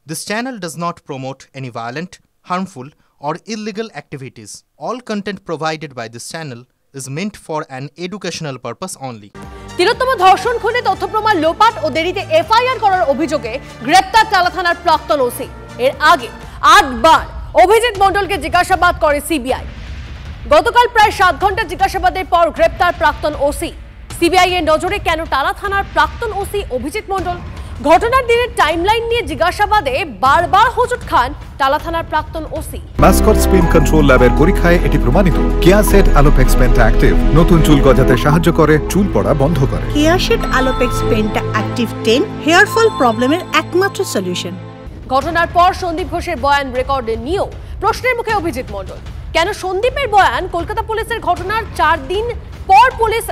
This channel does not promote any violent, harmful, or illegal activities. All content provided by this channel is meant for an educational purpose only. তিলোত্তম ধর্ষণ খুনে তথ্যপ্রমাণ লোপাট ও দেরিতে FIR করার অভিযোগে গ্রেপ্তার টালা থানার প্রাক্তন ওসি। এর আগে 8 বার অভিজিৎ মণ্ডলকে জিজ্ঞাসাবাদ করে সিবিআই। গতকাল প্রায় 7 ঘন্টা জিজ্ঞাসাবাদের পর গ্রেপ্তার প্রাক্তন ওসি। সিবিআই এর নজরে কেন টালা থানার প্রাক্তন ওসি অভিজিৎ মণ্ডল? ঘটনার দিনের টাইমলাইন নিয়ে জিজ্ঞাসাবাদে বারবার হোঁচট খান টালা থানার প্রাক্তন ওসি। মাসকট স্পিন কন্ট্রোল ল্যাবের পরীক্ষায় এটি প্রমাণিত। কেয়াসেট আলোপেক্স পেন্টা অ্যাক্টিভ নতুন চুল গজাতে সাহায্য করে, চুল পড়া বন্ধ করে। কেয়াসেট Alopex penta active 10 hair fall প্রবলেমের একমাত্র সলিউশন। ঘটনার পর সন্দীপ ঘোষের বয়ান রেকর্ডে নিয়েও প্রশ্নের মুখে অভিজিৎ মণ্ডল। কেন সন্দীপের বয়ান কলকাতা পুলিশের ঘটনার 4 দিন পর পুলিশ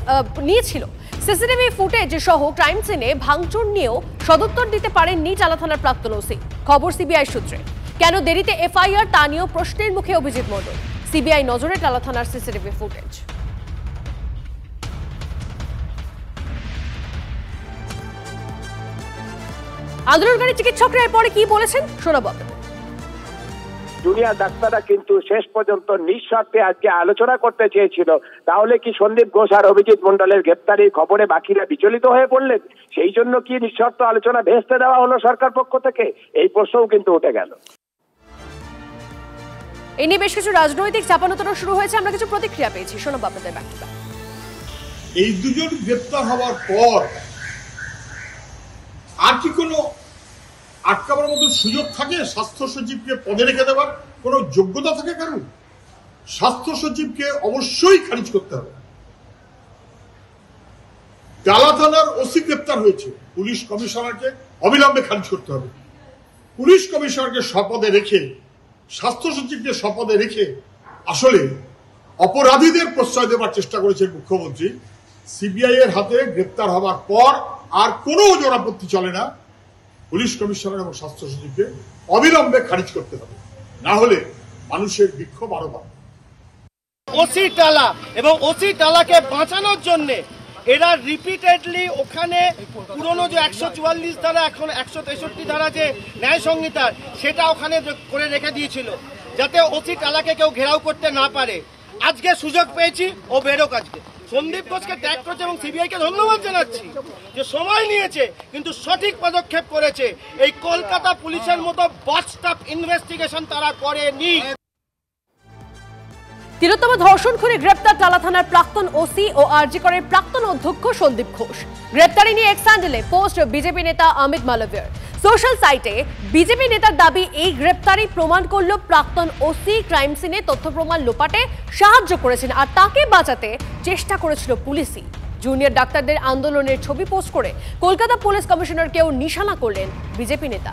নিয়েছিল? সিসিটিভি ফুটেজ সহ ক্রাইম সিনে ভাঙচুর নিয়েও সদুত্তর দিতে পারেননি টালা থানার প্রাক্তন ওসি। খবর সিবিআই সূত্রে। কেন দেরিতে এফআইআর তা নিয়েও প্রশ্নের মুখে অভিজিৎ মণ্ডল। সিবিআই নজরে টালা থানার সিসিটিভি ফুটেজ। আন্দোলনকারী চিকিৎসকরা এরপরে কি বলেছেন শোনাবো আপনাদের। জুনিয়র ডাক্তাররা কিন্তু শেষ পর্যন্ত নিঃস্বার্থে আজকে আলোচনা করতে চেয়েছিল। তাহলে কি সন্দীপ ঘোষ আর অভিজিৎ মণ্ডলের গ্রেপ্তারির খবরে বাকিরা বিচলিত হয়ে পড়লেন? সেই জন্য কি নিঃস্বার্থ আলোচনা ভেস্তে দেওয়া হলো সরকার পক্ষ থেকে? এই প্রশ্নও কিন্তু উঠে গেল। এই নিয়ে বেশ কিছু রাজনৈতিক চাপানোতরা শুরু হয়েছে। আমরা কিছু প্রতিক্রিয়া পেয়েছি, শোনাবো আপনাদের ব্যাখ্যা। এই দুজন গ্রেপ্তার হওয়ার পর আর কি কোনো আটকাবার মতো সুযোগ থাকে? স্বাস্থ্য সচিবকে পদে রেখে দেওয়ার কোনো যোগ্যতা থাকে কারণ? স্বাস্থ্য সচিবকে অবশ্যই খারিজ করতে হবে। টালা থানার ওসি গ্রেপ্তার হয়েছে, পুলিশ কমিশনারকে অবিলম্বে খারিজ করতে হবে। পুলিশ কমিশনারকে শপথে রেখে, স্বাস্থ্য সচিবকে শপথে রেখে আসলে অপরাধীদের প্রশ্রয় দেওয়ার চেষ্টা করেছেন মুখ্যমন্ত্রী। সিবিআই এর হাতে গ্রেপ্তার হওয়ার পর আর কোনো ওজোর আপত্তি চলে না। পুলিশ কমিশনার এবং স্বাস্থ্য সচিবকে অবিলম্বে খারিজ করতে হবে, না হলে মানুষের বিক্ষোভ আরো বাড়বে। ওসি টালা এবং ওসি টালাকে বাঁচানোর জন্য এরা রিপিটেডলি ওখানে পুরনো যে 144 ধারা, এখন 163 ধারা যে ন্যায় সংহিতার, সেটা ওখানে করে রেখে দিয়েছিল যাতে ওসি টালাকে কেউ ঘেরাও করতে না পারে। আজকে সুযোগ পেয়েছি, ও বেরোক। আজকে সন্দীপ ঘোষকে ট্যাগ করেছে এবং সিবিআইকে ধন্যবাদ জানাচ্ছি যে সময় নিয়েছে কিন্তু সঠিক পদক্ষেপ করেছে। এই কলকাতা পুলিশের মতো বটস্টাফ ইনভেস্টিগেশন তারা করেনি। তিলোত্তম ধর্ষণ খুনে গ্রেপ্তার টালা থানার প্রাক্তন ওসি ও আরজি করের প্রাক্তন অধ্যক্ষ সন্দীপ ঘোষ। গ্রেপ্তারি নিয়ে এক্স হ্যান্ডেলে পোস্ট বিজেপি নেতা অমিত মালভিয়ার। সোশ্যাল সাইটে বিজেপি নেতার দাবি, এই গ্রেপ্তারি প্রমাণ করলো প্রাক্তন ওসি ক্রাইম সিনে তথ্য প্রমাণ লোপাটে সাহায্য করেছেন আর তাকে বাঁচাতে চেষ্টা করেছিল পুলিশই। জুনিয়র ডাক্তারদের আন্দোলনের ছবি পোস্ট করে কলকাতা পুলিশ কমিশনারকেও নিশানা করলেন বিজেপি নেতা।